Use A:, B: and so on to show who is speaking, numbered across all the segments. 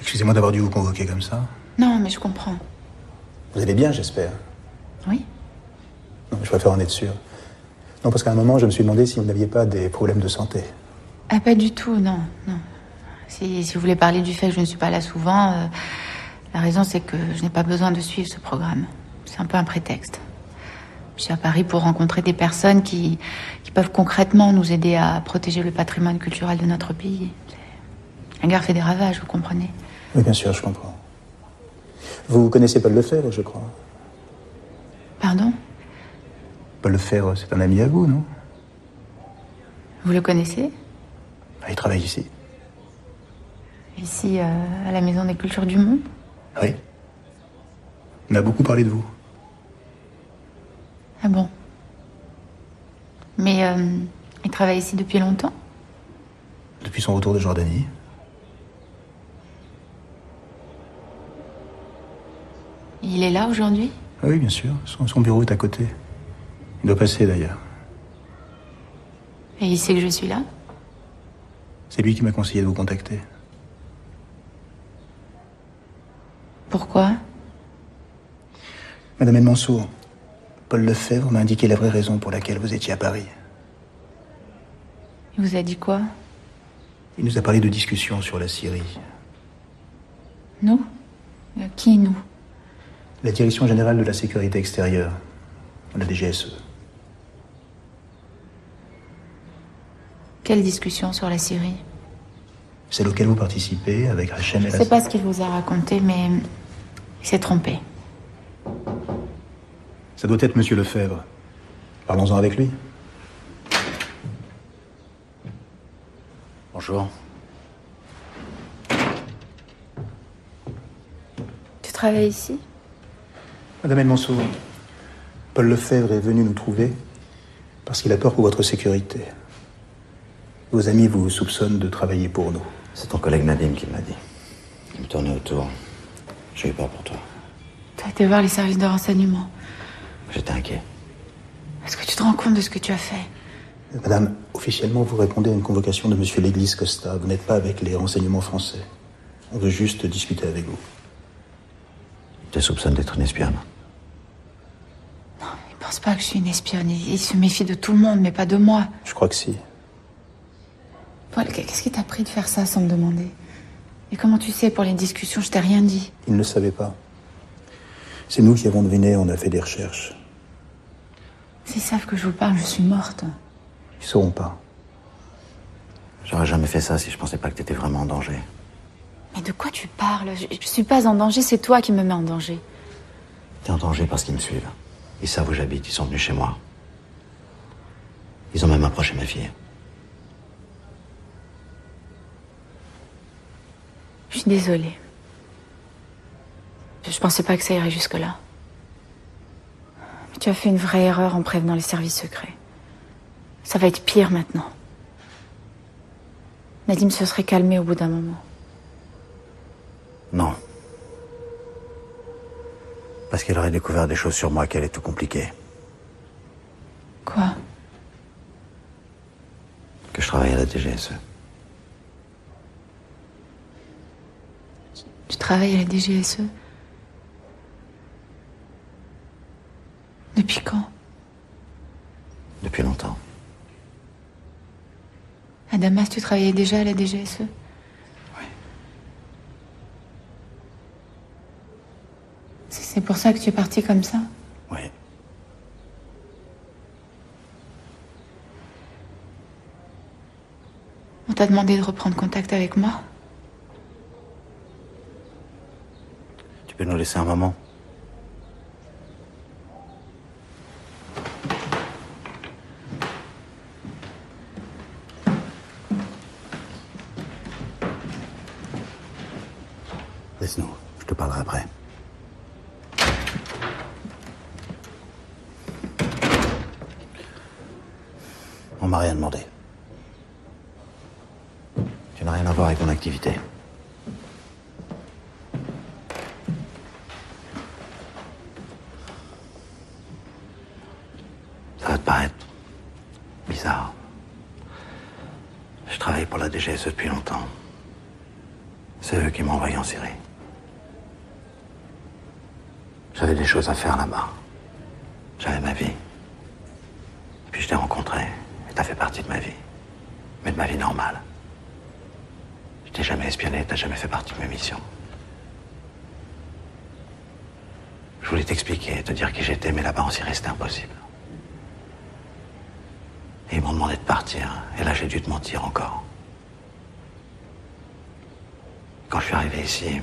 A: Excusez-moi d'avoir dû vous convoquer comme ça.
B: Non, mais je comprends.
A: Vous allez bien, j'espère.
B: Oui?
A: Non, je préfère en être sûr. Non, parce qu'à un moment, je me suis demandé si vous n'aviez pas des problèmes de santé.
B: Ah, pas du tout, non, non. Si vous voulez parler du fait que je ne suis pas là souvent, la raison c'est que je n'ai pas besoin de suivre ce programme. C'est un peu un prétexte. Je suis à Paris pour rencontrer des personnes qui peuvent concrètement nous aider à protéger le patrimoine culturel de notre pays. La guerre fait des ravages, vous comprenez?
A: Oui, bien sûr, je comprends. Vous connaissez Paul Lefebvre, je crois.
B: Pardon?
A: Paul Lefebvre, c'est un ami à vous, non?
B: Vous le connaissez?
A: Ah, il travaille ici.
B: Ici, à la Maison des Cultures du Monde?
A: Oui. On a beaucoup parlé de vous.
B: Ah bon? Mais il travaille ici depuis longtemps?
A: Depuis son retour de Jordanie.
B: Il est là aujourd'hui?
A: Ah oui, bien sûr. Son bureau est à côté. Il doit passer, d'ailleurs.
B: Et il sait que je suis là?
A: C'est lui qui m'a conseillé de vous contacter.
B: Pourquoi?
A: Madame El Mansour, Paul Lefebvre m'a indiqué la vraie raison pour laquelle vous étiez à Paris.
B: Il vous a dit quoi?
A: Il nous a parlé de discussions sur la Syrie.
B: Nous? Qui, nous?
A: La Direction Générale de la Sécurité Extérieure, la DGSE.
B: Quelle discussion sur la Syrie?
A: Celle auquel vous participez avec Hachem El
B: Je ne sais pas ce qu'il vous a raconté, mais il s'est trompé.
A: Ça doit être Monsieur Lefebvre. Parlons-en avec lui.
C: Bonjour.
B: Tu travailles ici?
A: Madame El Mansour, Paul Lefebvre est venu nous trouver parce qu'il a peur pour votre sécurité. Vos amis vous soupçonnent de travailler pour nous.
C: C'est ton collègue Nadim qui m'a dit. Il me tournait autour. J'ai eu peur pour toi.
B: Tu as été voir les services de renseignement.
C: J'étais inquiet.
B: Est-ce que tu te rends compte de ce que tu as fait?
A: Madame, officiellement, vous répondez à une convocation de Monsieur Léglise Costa. Vous n'êtes pas avec les renseignements français. On veut juste discuter avec vous.
C: Il te soupçonne d'être une espionne.
B: Non, il pense pas que je suis une espionne. Il se méfie de tout le monde, mais pas de moi.
A: Je crois que si.
B: Paul, qu'est-ce qui t'a pris de faire ça sans me demander? Et comment tu sais, pour les discussions, je t'ai rien dit?
A: Il ne le savait pas. C'est nous qui avons deviné, on a fait des recherches.
B: S'ils savent que je vous parle, je suis morte.
A: Ils sauront pas.
C: J'aurais jamais fait ça si je pensais pas que t'étais vraiment en danger.
B: Mais de quoi tu parles? Je suis pas en danger, c'est toi qui me mets en danger.
C: T'es en danger parce qu'ils me suivent. Ils savent où j'habite, ils sont venus chez moi. Ils ont même approché ma fille.
B: Je suis désolée. Je pensais pas que ça irait jusque-là. Mais tu as fait une vraie erreur en prévenant les services secrets. Ça va être pire maintenant. Nadim se serait calmé au bout d'un moment.
C: Non. Parce qu'elle aurait découvert des choses sur moi qui allaient tout compliquer.
B: Quoi?
C: Que je travaille à la DGSE.
B: Tu travailles à la DGSE? Depuis quand?
C: Depuis longtemps.
B: À Damas, tu travaillais déjà à la DGSE?
C: Oui.
B: C'est pour ça que tu es parti comme ça?
C: Oui.
B: On t'a demandé de reprendre contact avec moi?
C: Tu peux nous laisser un moment? Laisse-nous, je te parlerai après. On m'a rien demandé. Tu n'as rien à voir avec mon activité. Ça va te paraître bizarre. Je travaille pour la DGSE depuis longtemps. C'est eux qui m'ont envoyé en Syrie. J'avais des choses à faire là-bas. J'avais ma vie. Et puis je t'ai rencontré, et t'as fait partie de ma vie. Mais de ma vie normale. Je t'ai jamais espionné, t'as jamais fait partie de mes missions. Je voulais t'expliquer, te dire qui j'étais, mais là-bas en Syrie, c'était impossible. Et ils m'ont demandé de partir, et là j'ai dû te mentir encore. Quand je suis arrivé ici,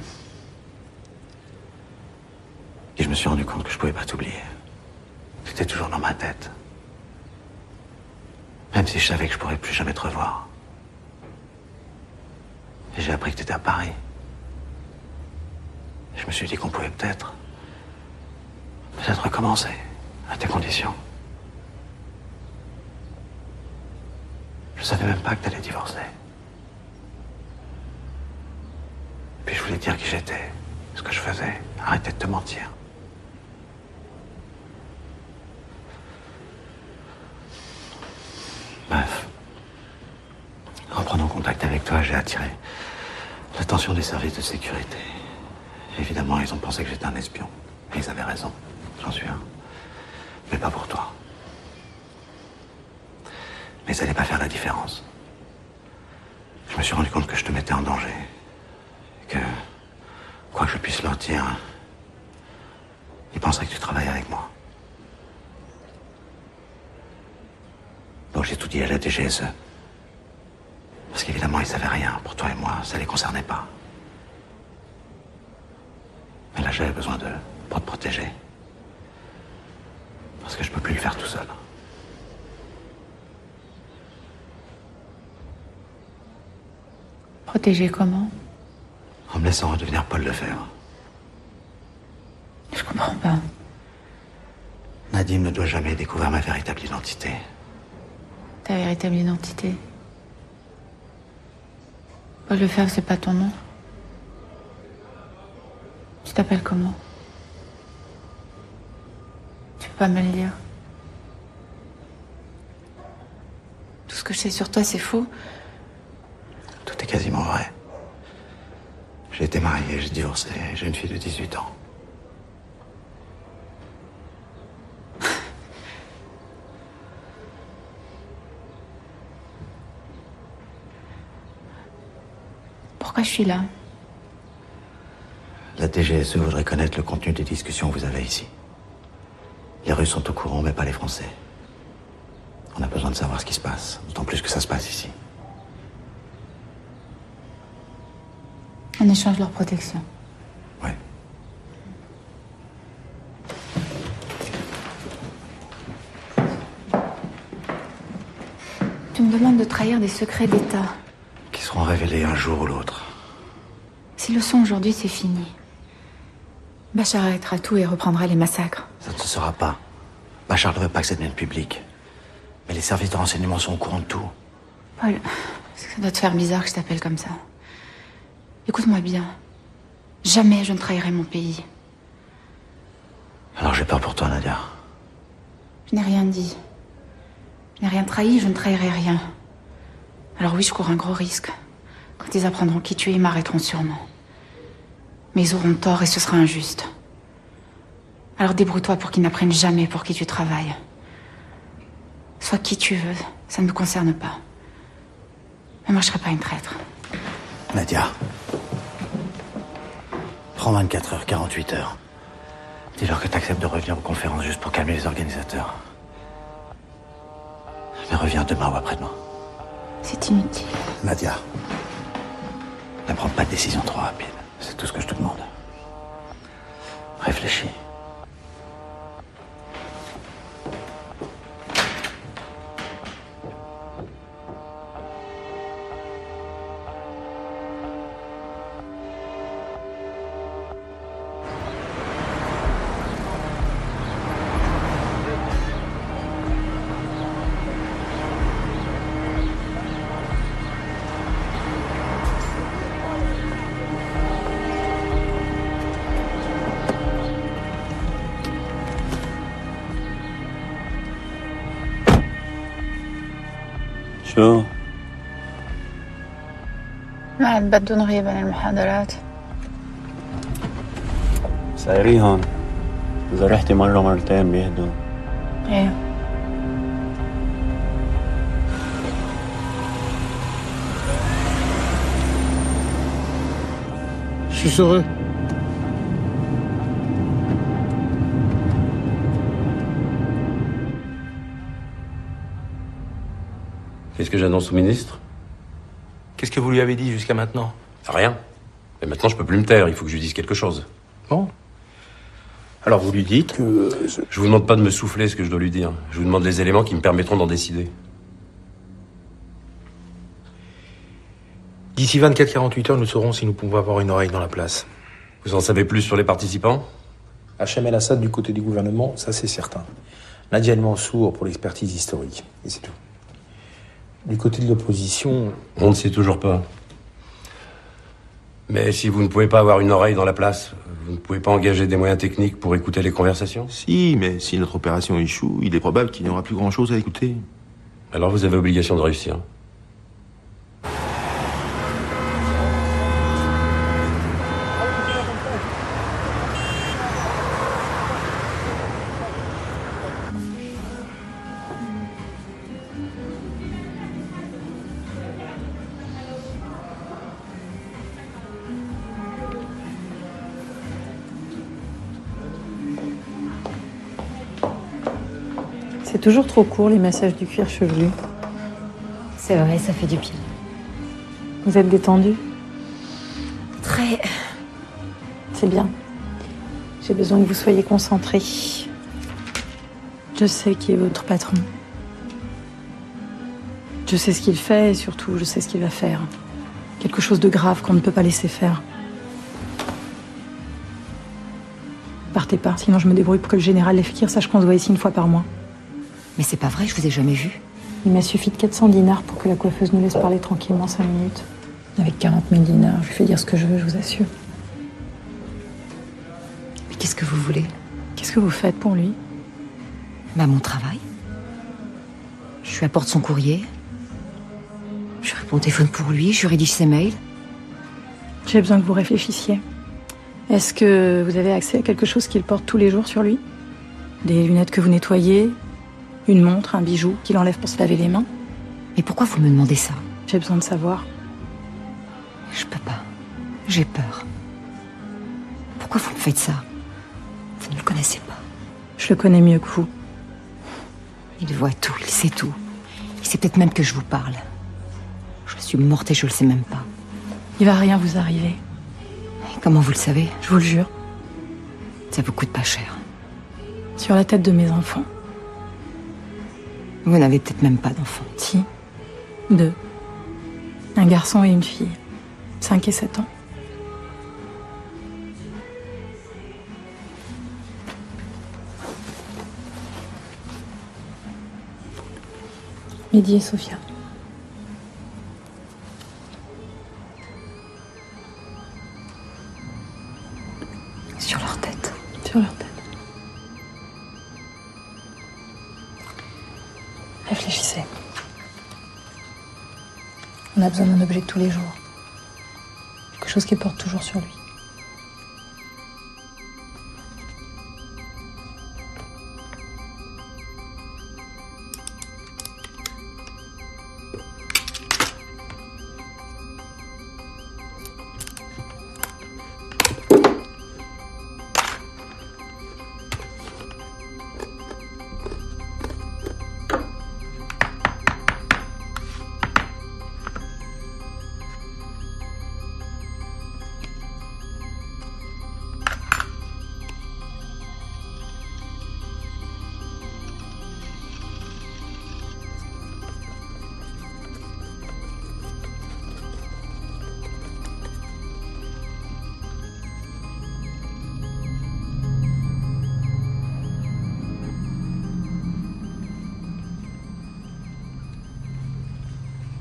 C: et je me suis rendu compte que je pouvais pas t'oublier. C'était toujours dans ma tête. Même si je savais que je pourrais plus jamais te revoir. Et j'ai appris que t'étais à Paris. Et je me suis dit qu'on pouvait peut-être recommencer, à tes conditions. Je savais même pas que t'allais divorcer. Puis je voulais te dire qui j'étais, ce que je faisais, arrêter de te mentir. Bref, en prenant contact avec toi, j'ai attiré l'attention des services de sécurité. Évidemment, ils ont pensé que j'étais un espion. Et ils avaient raison, j'en suis un. Mais pas pour toi. Mais ça n'allait pas faire la différence. Je me suis rendu compte que je te mettais en danger. Que, quoi que je puisse leur dire, ils penseraient que tu travailles avec moi. Donc j'ai tout dit à la DGSE. Parce qu'évidemment, ils savaient rien. Pour toi et moi, ça les concernait pas. Mais là, j'avais besoin d'eux pour te protéger. Parce que je peux plus le faire tout seul.
B: Protéger comment?
C: En me laissant redevenir Paul Lefebvre.
B: Je comprends pas.
C: Nadim ne doit jamais découvrir ma véritable identité.
B: Ta véritable identité. Paul Lefebvre, c'est pas ton nom? Tu t'appelles comment? Tu peux pas me le dire? Tout ce que je sais sur toi, c'est faux?
C: Tout est quasiment vrai. J'ai été marié, j'ai divorcé, j'ai une fille de 18 ans.
B: Pourquoi je suis là?
C: La DGSE voudrait connaître le contenu des discussions que vous avez ici. Les Russes sont au courant, mais pas les Français. On a besoin de savoir ce qui se passe, d'autant plus que ça se passe ici.
B: On échange leur protection.
C: Ouais.
B: Tu me demandes de trahir des secrets d'État.
C: Qui seront révélés un jour ou l'autre.
B: S'ils le sont aujourd'hui, c'est fini. Bachar arrêtera tout et reprendra les massacres.
C: Ça ne se sera pas. Bachar ne veut pas que ça devienne public. Mais les services de renseignement sont au courant de tout.
B: Paul, ça doit te faire bizarre que je t'appelle comme ça. Écoute-moi bien. Jamais je ne trahirai mon pays.
C: Alors j'ai peur pour toi, Nadia.
B: Je n'ai rien dit. Je n'ai rien trahi, je ne trahirai rien. Alors oui, je cours un gros risque. Quand ils apprendront qui tu es, ils m'arrêteront sûrement. Mais ils auront tort et ce sera injuste. Alors débrouille-toi pour qu'ils n'apprennent jamais pour qui tu travailles. Sois qui tu veux, ça ne me concerne pas. Mais moi, je serai pas une traître.
C: Nadia. Prends 24 heures, 48 heures. Dis-leur que t'acceptes de revenir aux conférences juste pour calmer les organisateurs. Mais reviens demain ou après-demain.
B: C'est inutile.
C: Nadia. Ne prends pas de décision trop rapide. C'est tout ce que je te demande. Réfléchis.
B: Ah, عاد بدهم نغيب عن المحاضرات.
D: سايريهم إذا رحتي مرة مرتين بيهدوا.
B: ايه
E: Je suis heureux.
F: Qu'est-ce que j'annonce au ministre?
G: Qu'est-ce que vous lui avez dit jusqu'à maintenant?
F: Rien. Mais maintenant, je peux plus me taire. Il faut que je lui dise quelque chose.
G: Bon. Alors vous lui dites que...
F: Je vous demande pas de me souffler ce que je dois lui dire. Je vous demande les éléments qui me permettront d'en décider.
G: D'ici 24-48 heures, nous saurons si nous pouvons avoir une oreille dans la place.
F: Vous en savez plus sur les participants?
H: Hachem El-Assad du côté du gouvernement, ça c'est certain. Nadia El Mansour pour l'expertise historique, et c'est tout. Du côté de l'opposition...
F: On ne sait toujours pas. Mais si vous ne pouvez pas avoir une oreille dans la place, vous ne pouvez pas engager des moyens techniques pour écouter les conversations?
I: Si, mais si notre opération échoue, il est probable qu'il n'y aura plus grand-chose à écouter.
F: Alors vous avez obligation de réussir.
J: C'est toujours trop court, les massages du cuir chevelu.
K: C'est vrai, ça fait du bien.
J: Vous êtes détendu?
K: Très.
J: C'est bien. J'ai besoin que vous soyez concentrés. Je sais qui est votre patron. Je sais ce qu'il fait et surtout, je sais ce qu'il va faire. Quelque chose de grave qu'on ne peut pas laisser faire. Partez pas, sinon je me débrouille pour que le général Lefkir sache qu'on se voit ici une fois par mois.
K: Mais c'est pas vrai, je vous ai jamais vu.
J: Il m'a suffi de 400 dinars pour que la coiffeuse nous laisse parler tranquillement 5 minutes. Avec 40 000 dinars, je lui fais dire ce que je veux, je vous assure.
K: Mais qu'est-ce que vous voulez?
J: Qu'est-ce que vous faites pour lui?
K: Bah, mon travail. Je lui apporte son courrier. Je réponds au téléphone pour lui, je lui rédige ses mails.
J: J'ai besoin que vous réfléchissiez. Est-ce que vous avez accès à quelque chose qu'il porte tous les jours sur lui? Des lunettes que vous nettoyez? Une montre, un bijou qu'il enlève pour se laver les mains?
K: Mais pourquoi vous me demandez ça?
J: J'ai besoin de savoir.
K: Je peux pas. J'ai peur. Pourquoi vous me faites ça? Vous ne le connaissez pas.
J: Je le connais mieux que vous.
K: Il voit tout, il sait tout. Il sait peut-être même que je vous parle. Je suis morte et je le sais même pas.
J: Il va rien vous arriver.
K: Et comment vous le savez?
J: Je vous le jure.
K: Ça vous coûte pas cher.
J: Sur la tête de mes enfants.
K: Vous n'avez peut-être même pas d'enfants.
J: Si. 2. Un garçon et une fille. 5 et 7 ans. Mehdi et Sophia.
K: Sur leur tête.
J: Sur leur tête. Réfléchissez. On a besoin d'un objet de tous les jours. Quelque chose qu'il porte toujours sur lui.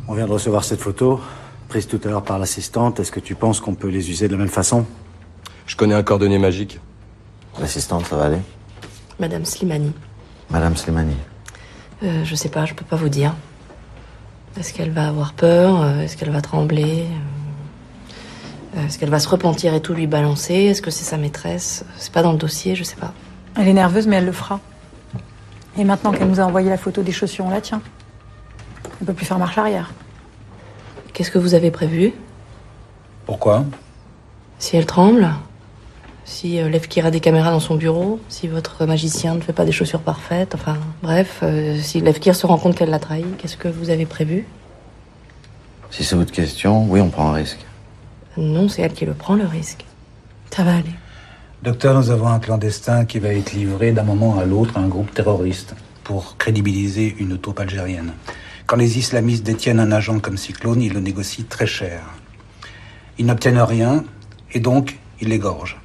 L: On vient de recevoir cette photo, prise tout à l'heure par l'assistante. Est-ce que tu penses qu'on peut les user de la même façon?
F: Je connais un cordonnier magique.
C: L'assistante, ça va aller?
M: Madame Slimani.
C: Madame Slimani.
M: Je sais pas, je peux pas vous dire. Est-ce qu'elle va avoir peur? Est-ce qu'elle va trembler? Est-ce qu'elle va se repentir et tout lui balancer? Est-ce que c'est sa maîtresse? C'est pas dans le dossier, je sais pas.
J: Elle est nerveuse, mais elle le fera. Et maintenant qu'elle nous a envoyé la photo des chaussures, on la tient. On peut plus faire marche arrière.
M: Qu'est-ce que vous avez prévu?
A: Pourquoi?
M: Si elle tremble, si Levkir a des caméras dans son bureau, si votre magicien ne fait pas des chaussures parfaites, enfin bref, si Levkir se rend compte qu'elle l'a trahi, qu'est-ce que vous avez prévu?
C: Si c'est votre question, oui, on prend un risque.
M: Non, c'est elle qui le prend, le risque. Ça va aller.
A: Docteur, nous avons un clandestin qui va être livré d'un moment à l'autre à un groupe terroriste pour crédibiliser une taupe algérienne. Quand les islamistes détiennent un agent comme Cyclone, ils le négocient très cher. Ils n'obtiennent rien et donc ils l'égorgent.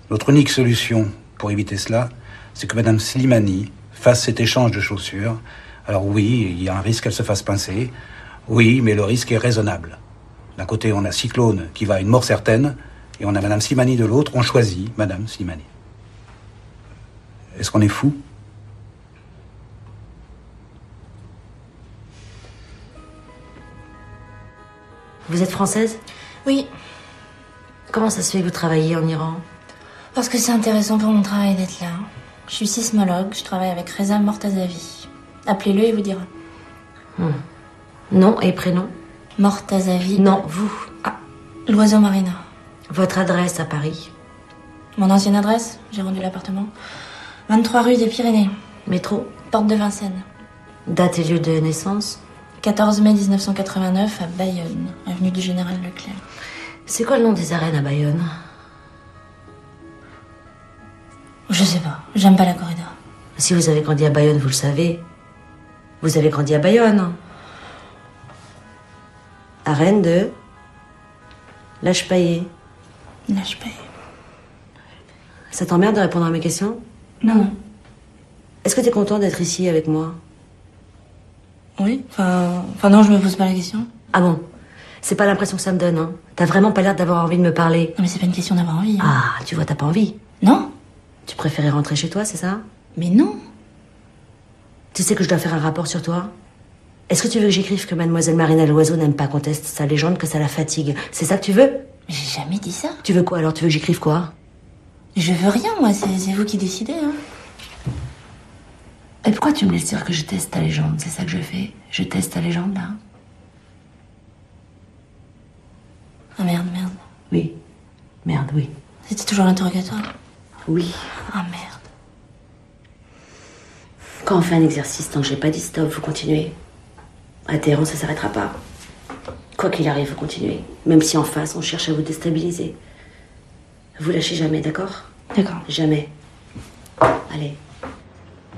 A: Notre unique solution pour éviter cela, c'est que Madame Slimani fasse cet échange de chaussures. Alors oui, il y a un risque qu'elle se fasse pincer. Oui, mais le risque est raisonnable. D'un côté, on a Cyclone qui va à une mort certaine, et on a Madame Slimani de l'autre. On choisit Madame Slimani. Est-ce qu'on est fou?
K: Vous êtes française?
E: Oui.
K: Comment ça se fait que vous travaillez en Iran?
E: Parce que c'est intéressant pour mon travail d'être là. Je suis sismologue, je travaille avec Reza Mortazavi. Appelez-le, il vous dira.
K: Nom et prénom?
E: Mortazavi.
K: Non, vous.
E: Ah, l'Oiseau Marina.
K: Votre adresse à Paris?
E: Mon ancienne adresse, j'ai rendu l'appartement. 23 rue des Pyrénées.
K: Métro?
E: Porte de Vincennes.
K: Date et lieu de naissance?
E: 14 mai 1989 à Bayonne, avenue du Général Leclerc.
K: C'est quoi le nom des arènes à Bayonne?
E: Je sais pas, j'aime pas la corrida.
K: Si vous avez grandi à Bayonne, vous le savez. Vous avez grandi à Bayonne. Arène de Lâche-Paillé.
E: Lâche-Paillé.
K: Ça t'emmerde de répondre à mes questions?
E: Non.
K: Est-ce que t'es content d'être ici avec moi?
E: Oui, enfin non, je me pose pas la question.
K: Ah bon? C'est pas l'impression que ça me donne, hein? T'as vraiment pas l'air d'avoir envie de me parler.
E: Non mais c'est pas une question d'avoir envie. Hein.
K: Ah, tu vois, t'as pas envie?
E: Non.
K: Tu préférais rentrer chez toi, c'est ça?
E: Mais non.
K: Tu sais que je dois faire un rapport sur toi? Est-ce que tu veux que j'écrive que Mademoiselle Marina Loiseau n'aime pas qu'on teste sa légende, que ça la fatigue? C'est ça que tu veux?
E: Mais j'ai jamais dit ça.
K: Tu veux quoi alors? Tu veux que j'écrive quoi?
E: Je veux rien, moi, c'est vous qui décidez, hein.
K: Et pourquoi tu me laisses dire que je teste ta légende? C'est ça que je fais? Je teste ta légende, là?
E: Ah merde.
K: Oui. Merde, oui.
E: C'était toujours l'interrogatoire?
K: Oui.
E: Ah merde.
K: Quand on fait un exercice, tant que j'ai pas dit stop, vous continuez. À Téhéran, ça s'arrêtera pas. Quoi qu'il arrive, vous continuez. Même si en face, on cherche à vous déstabiliser. Vous lâchez jamais, d'accord?
E: D'accord.
K: Jamais. Allez.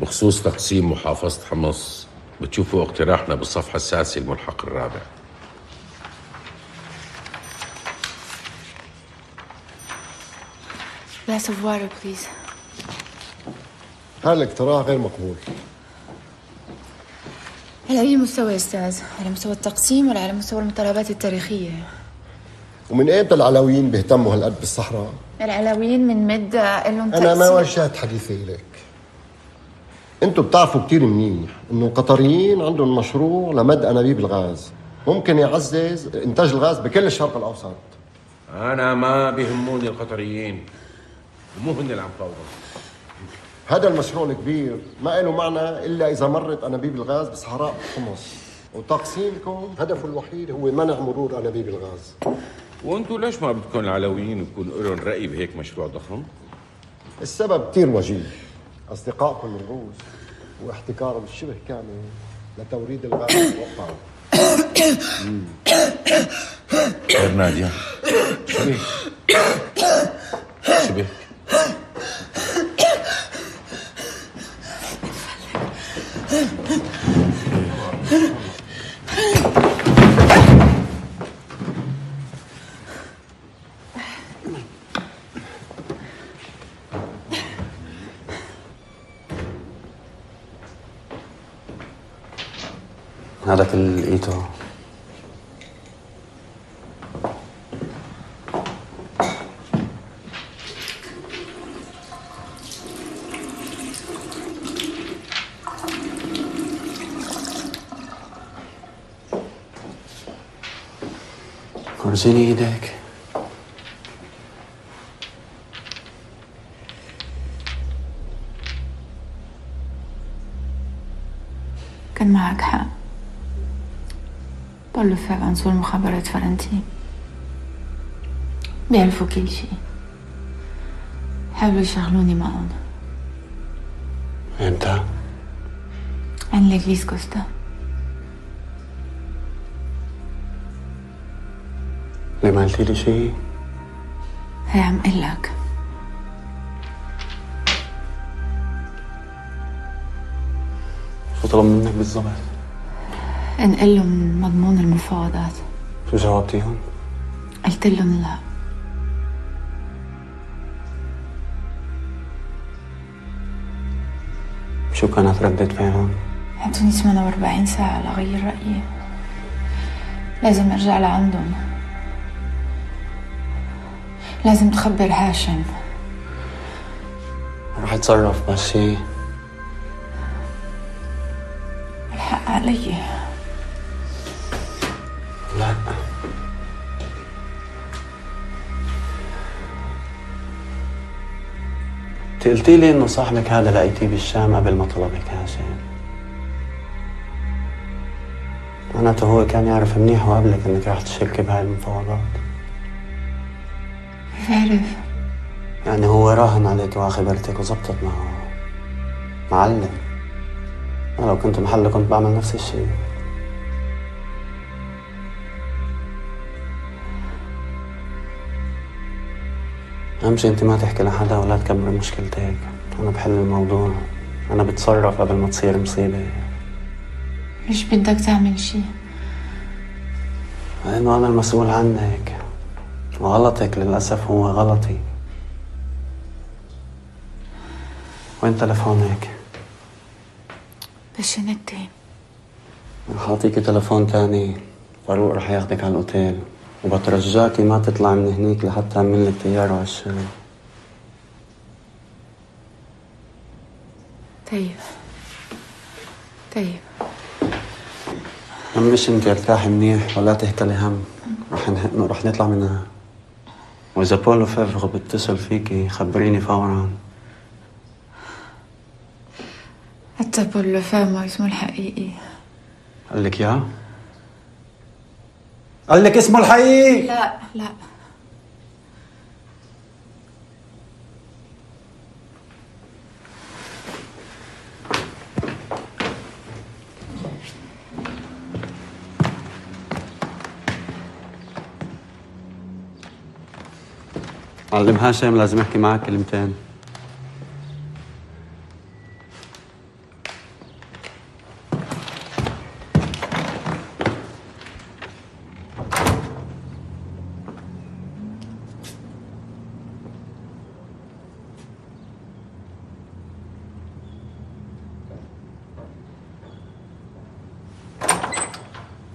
N: بخصوص تقسيم محافظة حمص بتشوفوا اقتراحنا بالصفحة السادسة الملحق الرابع.
B: Glass of water, please.
O: هذا الاقتراح غير مقبول.
B: على أي مستوى يا أستاذ؟ على مستوى التقسيم ولا على مستوى المطالبات التاريخية؟
O: ومن ايمتى العلويين بيهتموا هالقد بالصحراء؟
B: العلويين من مد لهم
O: أنا ما وجهت حديثي إليك. انتوا بتعرفوا كتير منيح انه القطريين عندهم مشروع لمد انابيب الغاز ممكن يعزز انتاج الغاز بكل الشرق الاوسط.
N: انا ما بيهموني القطريين ومو هن اللي عم فوضوا.
O: هذا المشروع الكبير ما له معنى الا اذا مرت انابيب الغاز بصحراء حمص، وتقسيمكم هدفه الوحيد هو منع مرور انابيب الغاز.
N: وانتوا ليش ما بدكم العلويين يكون لهم راي بهيك مشروع ضخم؟
O: السبب كتير وجيه. أصدقائكم الروس واحتكارهم الشبه كامل لتوريد الغاز وقعوا.
N: غير نادية شو بيك؟ شو بيك؟
D: هذا كل لقيته. ورجيني ايدك.
B: كان معك حق. بقول له فعلا عنصر مخابرات فرنسي بيعرفوا كل شيء. حاولوا يشغلوني معهم.
D: امتى؟
B: عند l'église كوستا.
D: ليه ما قلتي لي شيء؟
B: هي عم قلك.
D: شو طلب منك بالضبط؟
B: انقل لهم مضمون المفاوضات.
D: شو جاوبتيهم؟
B: قلت لهم لا.
D: شو كانت ردة فعلهم؟
B: عطوني 48 ساعة لأغير رأيي. لازم أرجع لعندهم. لازم تخبر هاشم.
D: رح اتصرف بس شي.
B: الحق علي.
D: لا. انت قلتي لي انه صاحبك هذا لقيتيه بالشام قبل ما طلبك هاشم. معناته هو كان يعرف منيح وقبلك انك رح تشاركي بهاي المفاوضات.
B: كيف عرف؟
D: يعني هو راهن عليك وخبرتك وزبطت معه. معلم. أنا لو كنت محله كنت بعمل نفس الشيء. أهم شيء أنت ما تحكي لحدا ولا تكبر مشكلتك. أنا بحل الموضوع. أنا بتصرف قبل ما تصير مصيبة.
B: مش بدك تعمل شي؟
D: لأنه أنا المسؤول عنك. وغلطك للأسف هو غلطي. وين تلفونك؟
B: بشنتي.
D: رح أعطيكي تلفون تاني. فاروق رح ياخدك على الأوتيل. وبترجاكي ما تطلع من هنيك لحتى تعمل لك طيارة على الشغل.
B: طيب.
D: مش انت ارتاحي منيح ولا تهتلي هم. رح نطلع منها. وإذا بولو فيفغ بيتصل فيكي خبريني فورا.
B: حتى بولو فيفغ اسمه الحقيقي.
D: قال لك يا؟ قال لك اسمه الحقيقي؟
B: لا.
D: معلم هاشم لازم احكي معك كلمتين.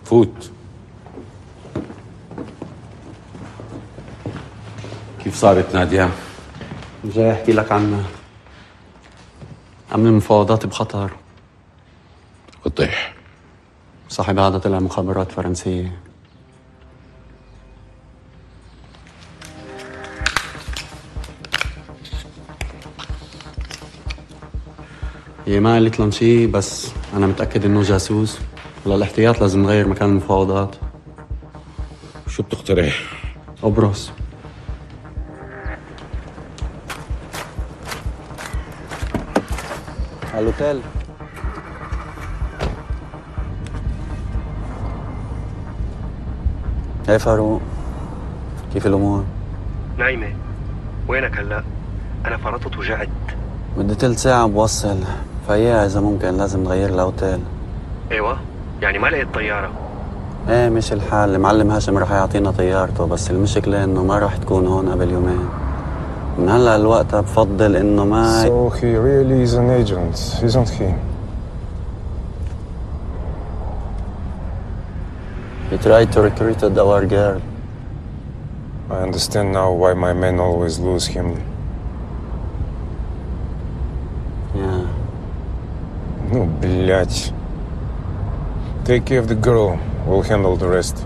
N: فوت. كيف صارت نادية؟
D: جاي احكي لك عنها. أمن المفاوضات بخطر.
N: وضح.
D: صاحب هذا طلع مخابرات فرنسية. هي ما قالت لهم شي بس أنا متأكد إنه جاسوس. وللاحتياط لازم نغير مكان المفاوضات.
N: شو بتقترح؟
D: قبرص. على الأوتيل. هاي فاروق، كيف الأمور؟
P: نايمة. وينك هلا؟ أنا فرطت وجعت.
D: بدي تلت ساعة بوصل، فيا إذا ممكن لازم نغير الأوتيل.
P: أيوة، يعني ما لقيت طيارة.
D: ايه مش الحال، المعلم هاشم رح يعطينا طيارته، بس المشكلة إنه ما رح تكون هون قبل يومين. من هلا لوقتها بفضل إنه ما
Q: So he really is an agent, isn't he?
D: He tried to recruit our girl.
Q: I understand now why my men always lose him.
D: Yeah.
Q: Ну, блядь. Take care of the girl. We'll handle the rest.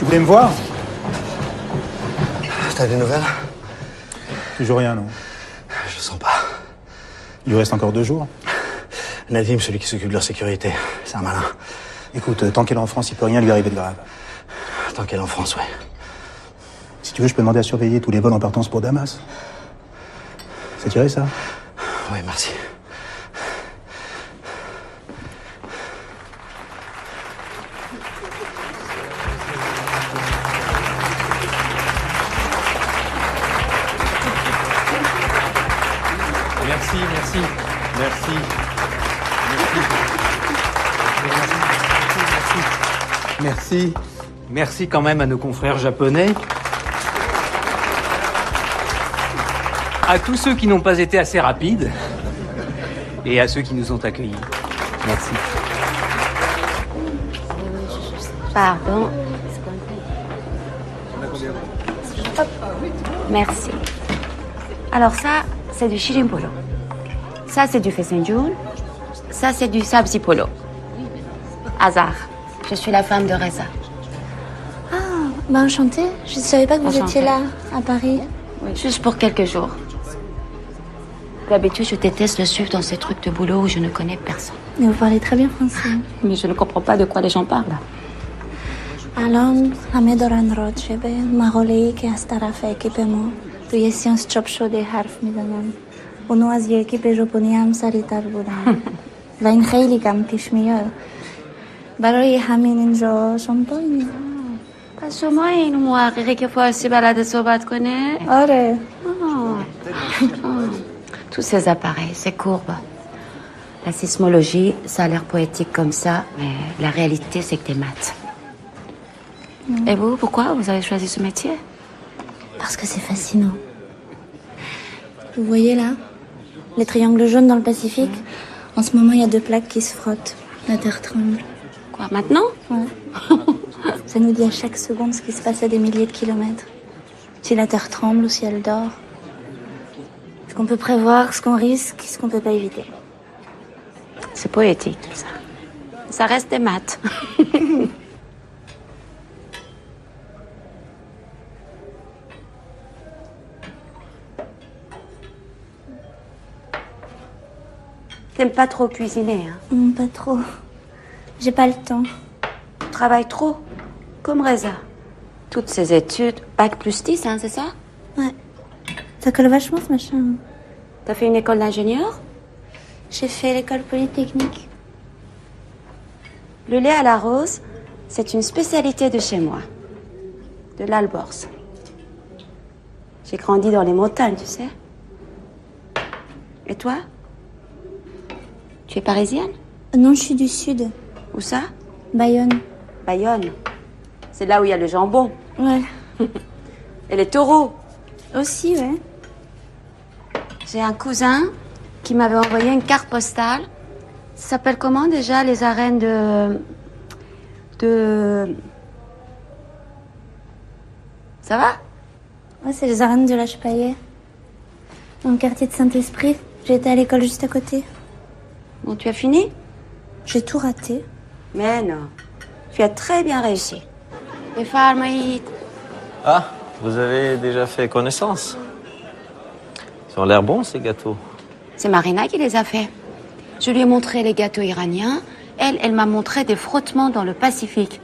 A: Tu voulais me voir?
L: T'as des nouvelles?
A: Toujours rien, non?
L: Je sens pas.
A: Il lui reste encore 2 jours.
L: Nadim, celui qui s'occupe de leur sécurité, c'est un malin.
A: Écoute, tant qu'elle est en France, il peut rien lui arriver de grave.
L: Tant qu'elle est en France, ouais.
A: Si tu veux, je peux demander à surveiller tous les vols en partance pour Damas. Ça t'irait, ça?
L: Oui, merci.
R: Merci. Merci quand même à nos confrères japonais. À tous ceux qui n'ont pas été assez rapides. Et à ceux qui nous ont accueillis. Merci.
K: Pardon. Hop. Merci. Alors ça, c'est du shirin polo. Ça, c'est du fesenjoul. Ça, c'est du sabzi polo. Hasard. Je suis la femme de Reza.
E: Ah, bah enchantée. Je ne savais pas que vous étiez là, à Paris.
K: Oui, juste pour quelques jours. D'habitude, je déteste le suivre dans ces trucs de boulot où je ne connais personne.
E: Mais vous parlez très bien français.
K: Mais je ne comprends pas de quoi les gens parlent.
E: الان همه دارن راد شبه مقاله‌ای که از طرف اکیپ ما توی سیانس چاپ شده حرف میزنن. اونو از یه اکیپ ژاپنی هم سریع‌تر بودن. و این خیلی کم پیش میاد. برای همین اینجا شامپاینه.
K: پس شما این محققی که فارسی بلده صحبت کنه؟
E: آره.
K: Tous ces appareils, ces courbes. La sismologie, ça a l'air poétique comme ça, mais la réalité, c'est que t'es maths. Et vous, pourquoi vous avez choisi ce métier?
E: Parce que c'est fascinant. Vous voyez là, les triangles jaunes dans le Pacifique? En ce moment, il y a 2 plaques qui se frottent. La Terre tremble.
K: Quoi, maintenant?
E: Ouais. Ça nous dit à chaque seconde ce qui se passe à des milliers de kilomètres. Si la Terre tremble ou si elle dort. Ce qu'on peut prévoir, ce qu'on risque, ce qu'on peut pas éviter.
K: C'est poétique, tout ça. Ça reste des maths. T'aimes pas trop cuisiner, hein?
E: Pas trop. J'ai pas le temps.
K: Tu travailles trop, comme Reza. Toutes ces études, bac plus 10, hein, c'est ça?
E: Ouais. Ça colle vachement ce machin.
K: T'as fait une école d'ingénieur?
E: J'ai fait l'école polytechnique.
K: Le lait à la rose, c'est une spécialité de chez moi. De l'Alborz. J'ai grandi dans les montagnes, tu sais. Et toi? Tu es parisienne?
E: Non, je suis du sud.
K: Où ça?
E: Bayonne.
K: Bayonne. C'est là où il y a le jambon.
E: Ouais.
K: Et les taureaux.
E: Aussi, ouais.
K: J'ai un cousin qui m'avait envoyé une carte postale. Ça s'appelle comment déjà, les arènes de... Ça va?
E: Ouais, c'est les arènes de l'Âge-Paillet. Dans le quartier de Saint-Esprit. J'étais à l'école juste à côté.
K: Bon, tu as fini?
E: J'ai tout raté.
K: Mais non. Tu as très bien réussi. Les farmaïdes.
D: Ah, vous avez déjà fait connaissance. Ils ont l'air bons, ces gâteaux.
K: C'est Marina qui les a fait. Je lui ai montré les gâteaux iraniens. Elle m'a montré des frottements dans le Pacifique.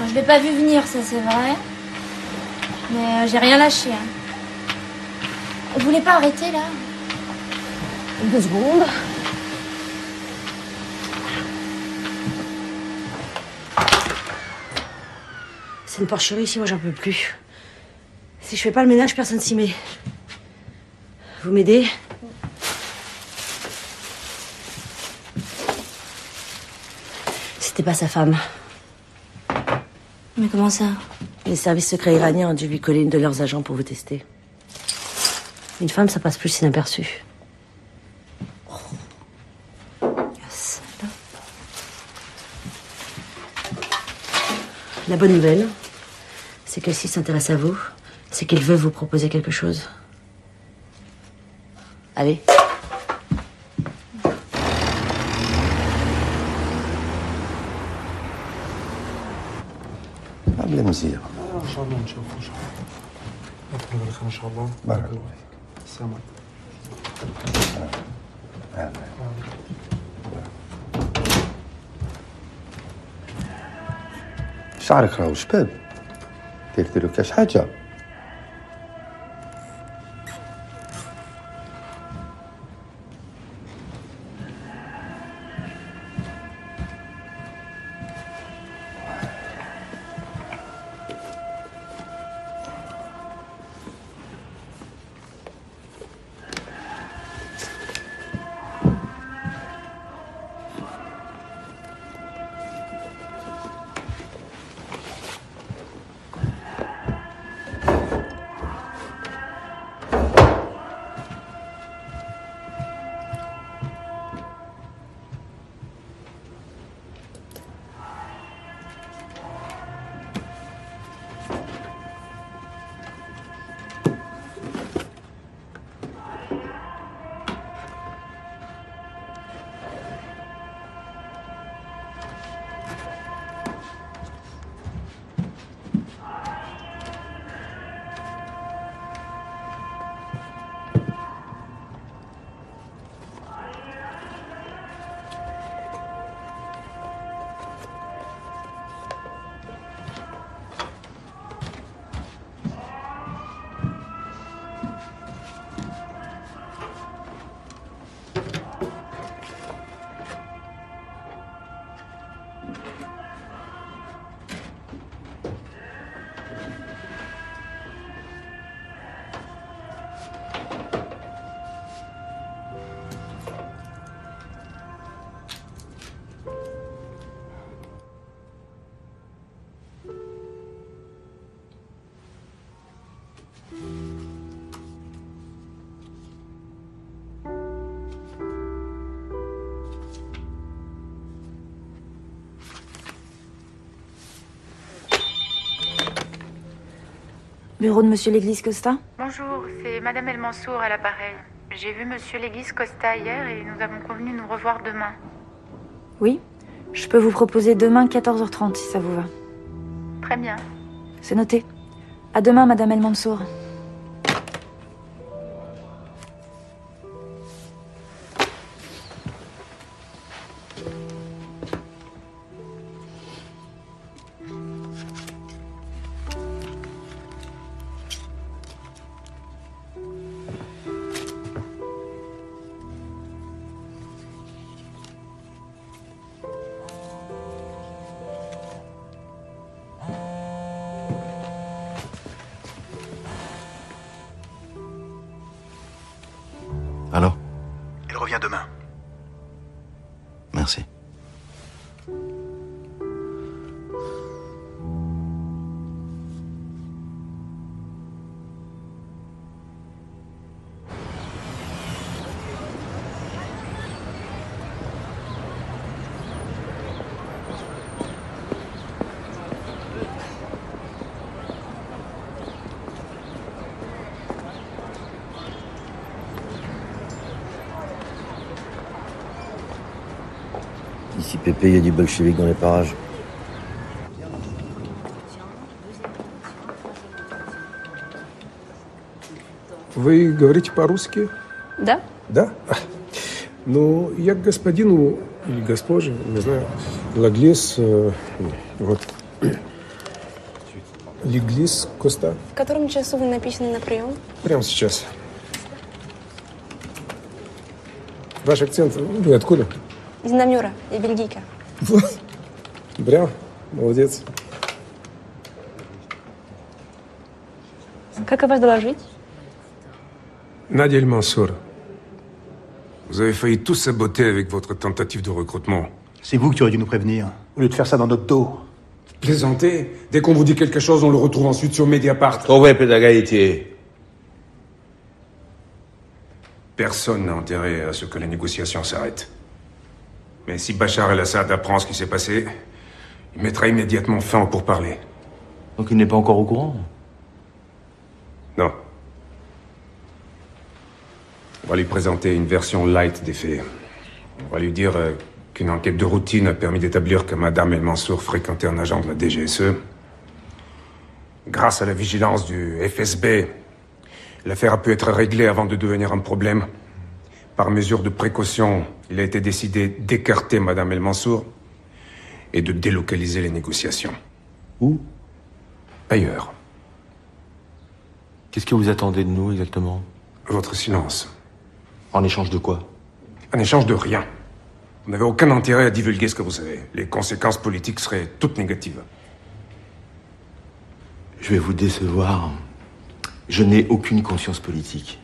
E: Je l'ai pas vu venir, ça c'est vrai. Mais j'ai rien lâché. Hein. Vous voulez pas arrêter là?
K: 2 secondes. C'est une porcherie ici, moi j'en peux plus. Si je fais pas le ménage, personne s'y met. Vous m'aidez? C'était pas sa femme.
E: Mais comment ça?
K: Les services secrets iraniens ont dû lui coller une de leurs agents pour vous tester. Une femme, ça passe plus inaperçu. Yes. La bonne nouvelle, c'est que s'il s'intéresse à vous, c'est qu'il veut vous proposer quelque chose. Allez.
C: قبل مزير.
H: ان شاء الله نشوف ان شاء الله. نكمل بالخير ان شاء الله.
C: بارك الله
H: فيك. السلام عليكم.
C: شعرك راهو شباب. تديروا كاش حاجه.
J: Bureau de Monsieur l'Église Costa?
B: Bonjour, c'est Madame El Mansour à l'appareil. J'ai vu Monsieur l'Église Costa hier et nous avons convenu de nous revoir demain.
J: Oui. Je peux vous proposer demain 14h30 si ça vous va.
B: Très bien.
J: C'est noté. À demain, Madame El Mansour.
C: Alors?
A: Elle revient demain.
C: Merci.
S: Ici Pépé, il y a du bolchevique dans les parages.
Q: Вы говорите по-русски?
J: Да.
Q: Да? Ну, я к господину или госпоже, не знаю, Лаглис, вот, Леглис Коста.
T: В котором часу вы написаны на прием?
Q: Прямо сейчас. Ваш акцент, вы откуда?
T: Из Намюра, я бельгийка.
Q: Вот. Браво, молодец.
T: Как о вас доложить?
Q: Nadia El Mansour, vous avez failli tout saboter avec votre tentative de recrutement.
A: C'est vous qui auriez dû nous prévenir, au lieu de faire ça dans notre dos.
Q: Plaisantez. Dès qu'on vous dit quelque chose, on le retrouve ensuite sur Mediapart.
N: Trouvez pédagogie.
Q: Personne n'a intérêt à ce que les négociations s'arrêtent. Mais si Bachar el-Assad apprend ce qui s'est passé, il mettra immédiatement fin aux pourparlers.
I: Donc il n'est pas encore au courant?
Q: Non. On va lui présenter une version light des faits. On va lui dire qu'une enquête de routine a permis d'établir que Madame El Mansour fréquentait un agent de la DGSE Grâce à la vigilance du FSB, l'affaire a pu être réglée avant de devenir un problème. Par mesure de précaution, il a été décidé d'écarter Madame El Mansour et de délocaliser les négociations.
I: Où?
Q: Ailleurs.
I: Qu'est-ce que vous attendez de nous exactement?
Q: Votre silence.
I: En échange de quoi?
Q: En échange de rien. Vous n'avez aucun intérêt à divulguer ce que vous savez. Les conséquences politiques seraient toutes négatives.
I: Je vais vous décevoir. Je n'ai aucune conscience politique.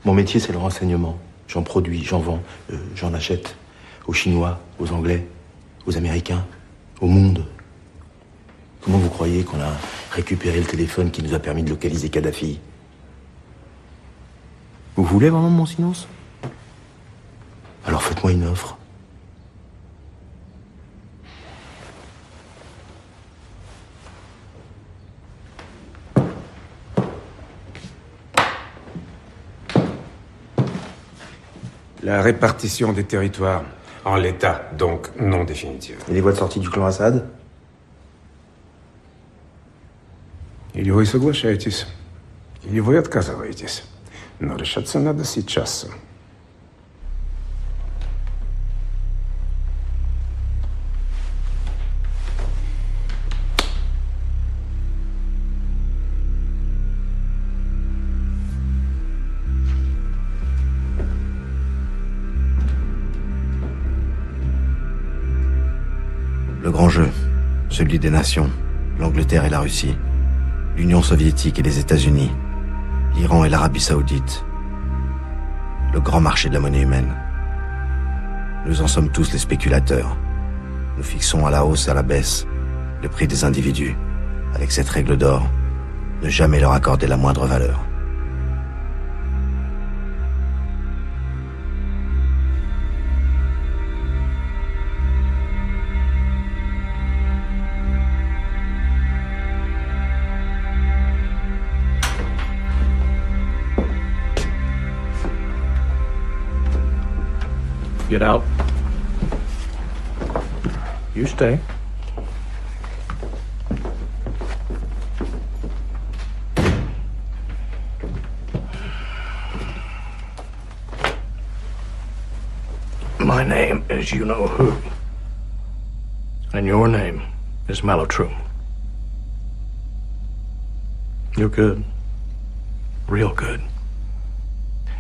I: Mon métier, c'est le renseignement. J'en produis, j'en vends, j'en achète. Aux Chinois, aux Anglais, aux Américains, au monde. Comment vous croyez qu'on a récupéré le téléphone qui nous a permis de localiser Kadhafi? Vous voulez vraiment mon silence? Alors faites-moi une offre.
Q: La répartition des territoires en l'état, donc non définitive.
H: Et les voies de sortie du clan Assad?
Q: Или вы соглашаетесь, или вы отказываетесь. Но решаться надо сейчас.
C: Le grand jeu, celui des nations, l'Angleterre et la Russie, l'Union soviétique et les États-Unis, l'Iran et l'Arabie saoudite, le grand marché de la monnaie humaine. Nous en sommes tous les spéculateurs. Nous fixons à la hausse et à la baisse le prix des individus, avec cette règle d'or, ne jamais leur accorder la moindre valeur.
H: Get out. You stay.
U: My name is you-know-who. And your name is Malotrum. You're good. Real good.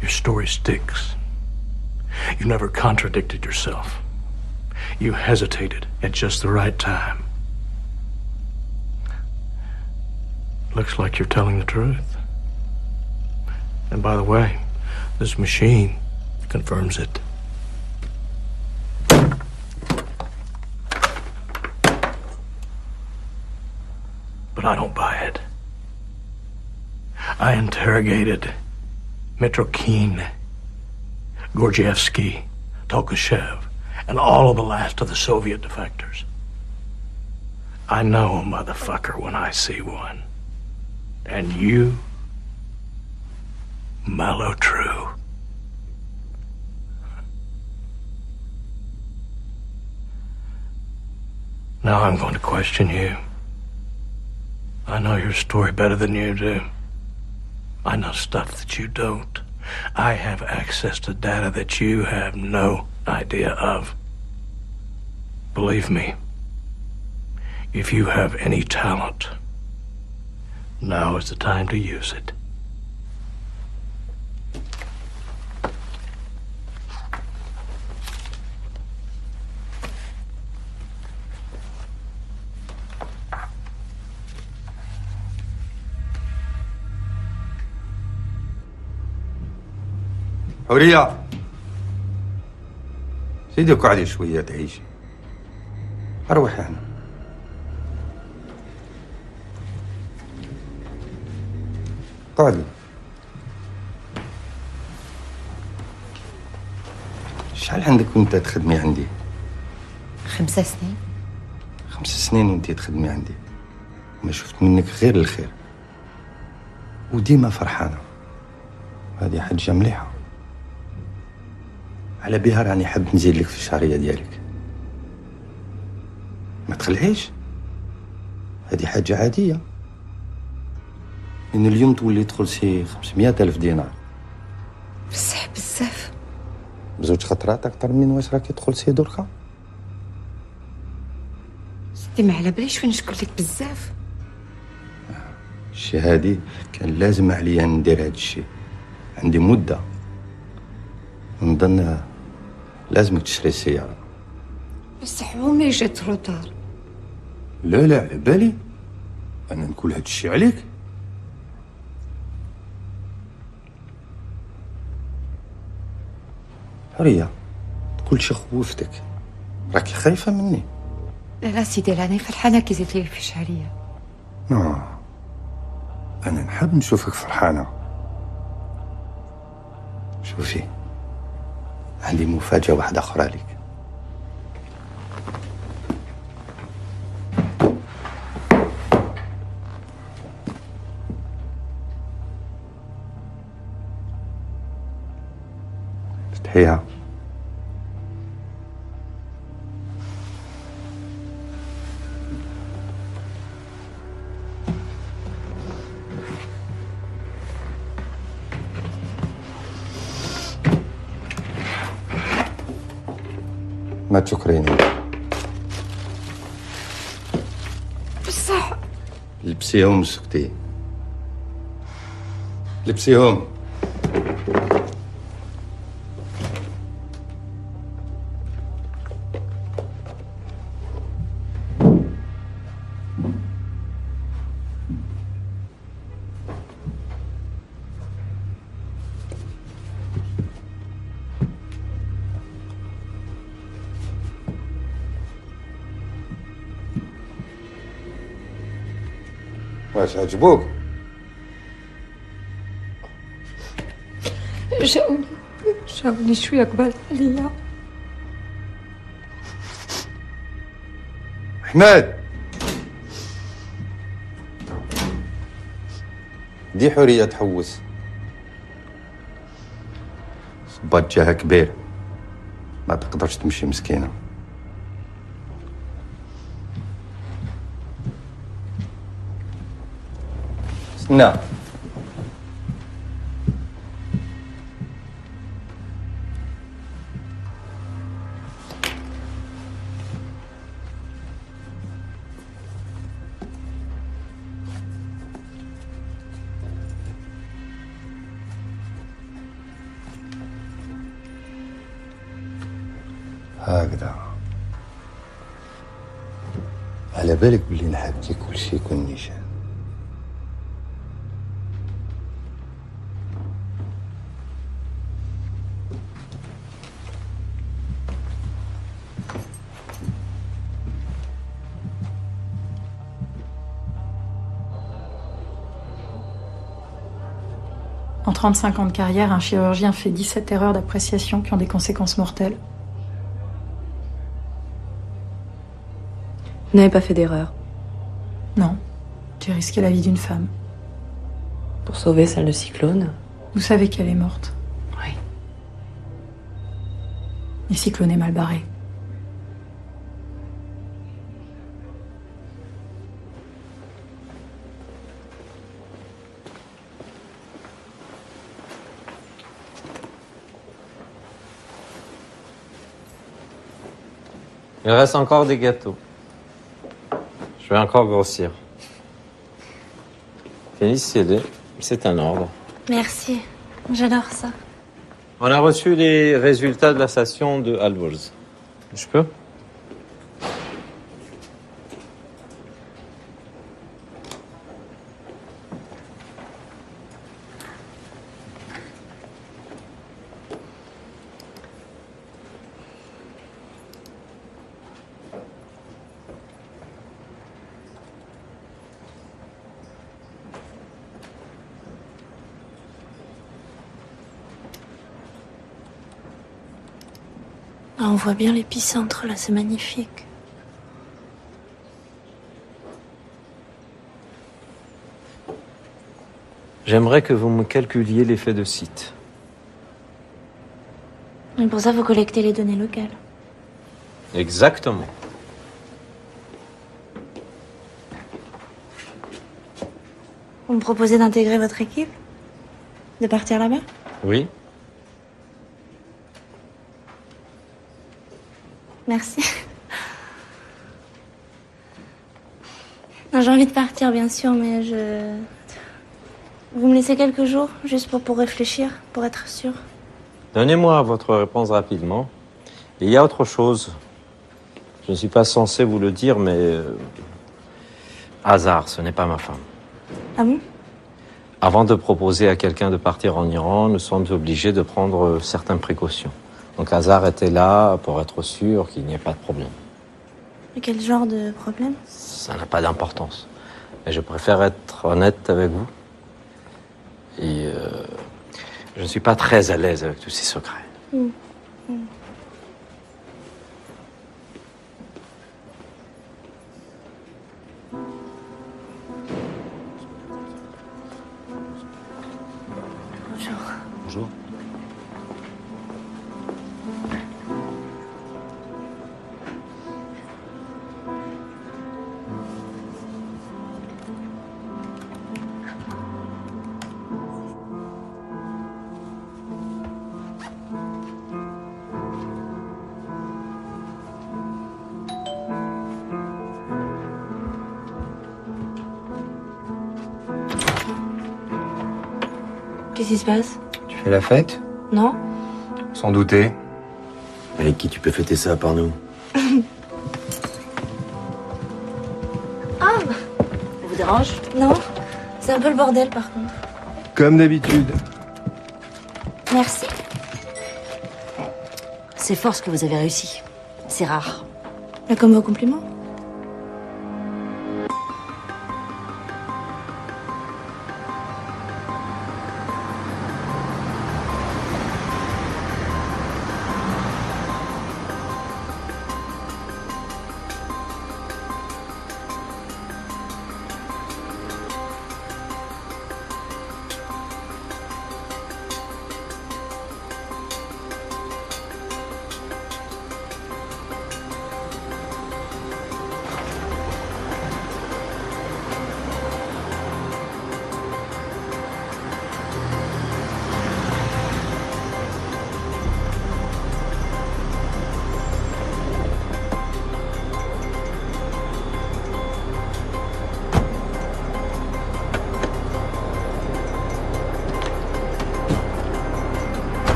U: Your story sticks. You never contradicted yourself. You hesitated at just the right time. Looks like you're telling the truth. And by the way, this machine confirms it. But I don't buy it. I interrogated Mitrokhin, Gordievsky, Tolkashev, and all of the last of the Soviet defectors. I know a motherfucker when I see one. And you, Malotru. Now I'm going to question you. I know your story better than you do. I know stuff that you don't. I have access to data that you have no idea of. Believe me, if you have any talent, now is the time to use it.
Q: حورية سيدي اقعدي شوية تعيشي. أروح يعني. اقعدي. شحال عندك وانت تخدمي عندي؟
B: 5 سنين.
Q: 5 سنين وانت تخدمي عندي. ما شفت منك غير الخير. وديما فرحانة. هذه حاجة مليحة. على بها راني حاب نزيد لك في الشهرية ديالك. ما تخلعيش. هذه حاجة عادية.
L: من اليوم تولي تدخل شي 500,000 دينار.
G: بصح بزاف.
L: بزوج خطرات أكثر من واش راكي تدخل شي دركا؟
G: ستي ما على باليش فين نقول لك بزاف.
L: الشي هادي كان لازم عليا ندير هاد الشي. عندي مدة. نظن لازمك تشري سيارة.
G: بصح عمري جات روطار.
L: لا على بالي. أنا نقول هاد الشي عليك. حرية كلشي خوفتك. راكي خايفة مني.
G: لا سيدي راني فرحانة كي زدت لي في شهرية.
L: أنا نحب نشوفك فرحانة. شوفي عندي مفاجأة واحدة أخرى لك. افتحيها. ما تشكريني.
G: بصح
L: لبسيهم وسكتي. لبسيهم. واش عجبوك؟
G: جاوني شوية قبال عليا.
L: أحمد دي حرية تحوس. صبات جاها كبير ما تقدرش تمشي مسكينة. استنى. هكذا على بالك بلي نحكي كل شيء يكون نيشان.
J: En 35 ans de carrière, un chirurgien fait 17 erreurs d'appréciation qui ont des conséquences mortelles.
M: Vous n'avez pas fait d'erreur.
J: Non, j'ai risqué la vie d'une femme.
M: Pour sauver celle de Cyclone.
J: Vous savez qu'elle est morte.
M: Oui.
J: Et Cyclone est mal barré.
D: Il reste encore des gâteaux. Je vais encore grossir. Félicité, c'est un ordre.
E: Merci, j'adore ça.
D: On a reçu les résultats de la station de Alborz. Je peux?
E: Ah, on voit bien l'épicentre là, c'est magnifique.
D: J'aimerais que vous me calculiez l'effet de site.
E: Et pour ça, vous collectez les données locales.
D: Exactement.
E: Vous me proposez d'intégrer votre équipe? De partir là-bas?
D: Oui.
E: Merci. Non, j'ai envie de partir, bien sûr, mais Vous me laissez quelques jours, juste pour réfléchir, pour être sûr?
D: Donnez-moi votre réponse rapidement. Et il y a autre chose. Je ne suis pas censé vous le dire, mais... Hasard, ce n'est pas ma femme.
E: Ah bon?
D: Avant de proposer à quelqu'un de partir en Iran, nous sommes obligés de prendre certaines précautions. Donc Hazar était là pour être sûr qu'il n'y ait pas de problème.
E: Et quel genre de problème?
D: Ça n'a pas d'importance. Mais je préfère être honnête avec vous. Et je ne suis pas très à l'aise avec tous ces secrets.
E: Bonjour.
D: Bonjour.
K: Qu'est-ce qui se passe?
F: Tu fais la fête?
K: Non?
F: Sans douter.
C: Avec qui tu peux fêter ça à part nous?
E: Ah!
K: Ça vous dérange?
E: Non, c'est un peu le bordel par contre.
F: Comme d'habitude.
E: Merci.
K: C'est fort ce que vous avez réussi. C'est rare.
E: Mais comme vos compliments.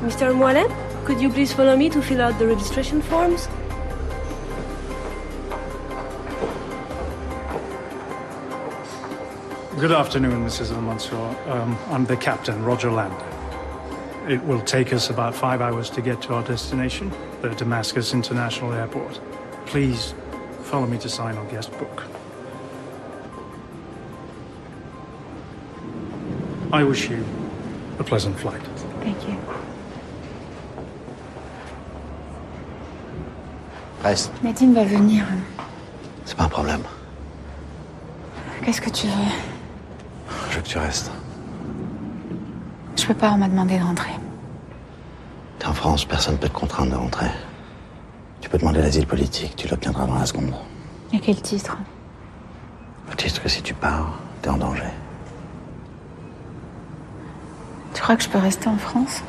T: Mr. Moalem, could you please follow me to fill out the registration forms?
V: Good afternoon, Mrs. Al-Mansour. I'm the captain, Roger Lander. It will take us about 5 hours to get to our destination, the Damascus International Airport. Please follow me to sign our guest book. I wish you a pleasant flight.
B: Thank you.
C: Reste.
B: Nadine va venir.
C: C'est pas un problème.
B: Qu'est-ce que tu veux?
C: Je veux que tu restes.
B: Je peux pas, on m'a demandé de rentrer.
C: T'es en France, personne ne peut te contraindre de rentrer. Tu peux demander l'asile politique, tu l'obtiendras dans la seconde.
B: À quel titre?
C: Au titre que si tu pars, t'es en danger.
B: Tu crois que je peux rester en France?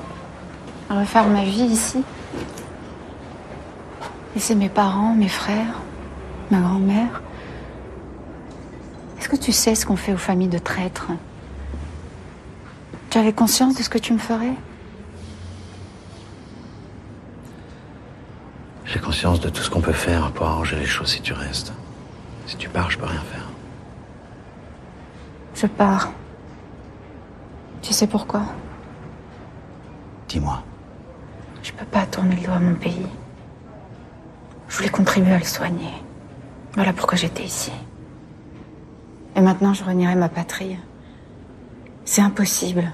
B: Refaire ma vie ici? Laisser mes parents, mes frères, ma grand-mère? Est-ce que tu sais ce qu'on fait aux familles de traîtres? Tu avais conscience de ce que tu me ferais?
C: J'ai conscience de tout ce qu'on peut faire pour arranger les choses si tu restes. Si tu pars, je peux rien faire.
B: Je pars. Tu sais pourquoi?
C: Dis-moi.
B: Je peux pas tourner le dos à mon pays. Je voulais contribuer à le soigner. Voilà pourquoi j'étais ici. Et maintenant, je renierai ma patrie. C'est impossible.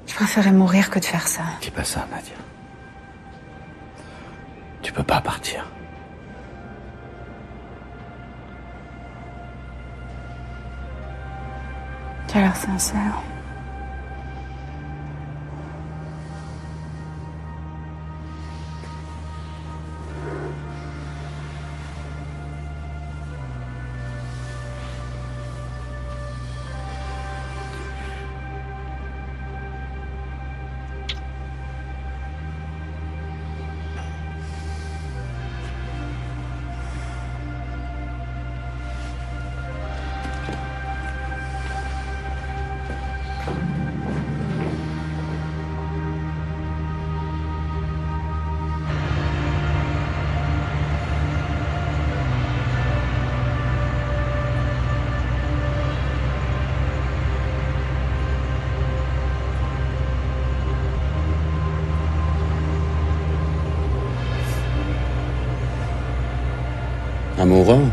B: Je préférerais mourir que de faire ça.
C: Dis pas ça, Nadia. Tu peux pas partir.
B: Tu as l'air sincère.
S: Amoureux?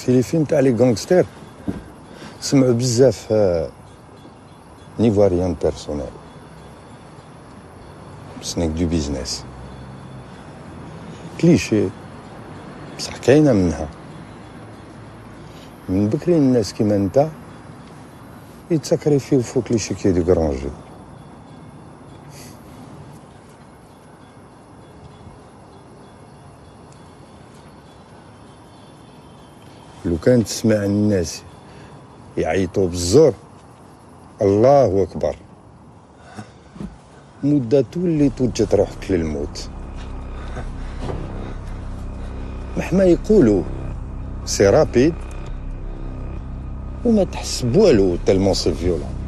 O: في لي فيلم تاع لي غانغستير سمعوا بزاف نيفواريان بيرسونيل سنيك دو بيزنس كليشي بصح كاينه منها من بكري الناس كيما انت يتساكريفيو فوق كليشي كي دو كرون جو لو كان تسمع الناس يعيطوا بالزور الله اكبر مدة تولي توجد روحك للموت مهما يقولوا سي رابيد وما تحس بوالو تالمون سي فيولون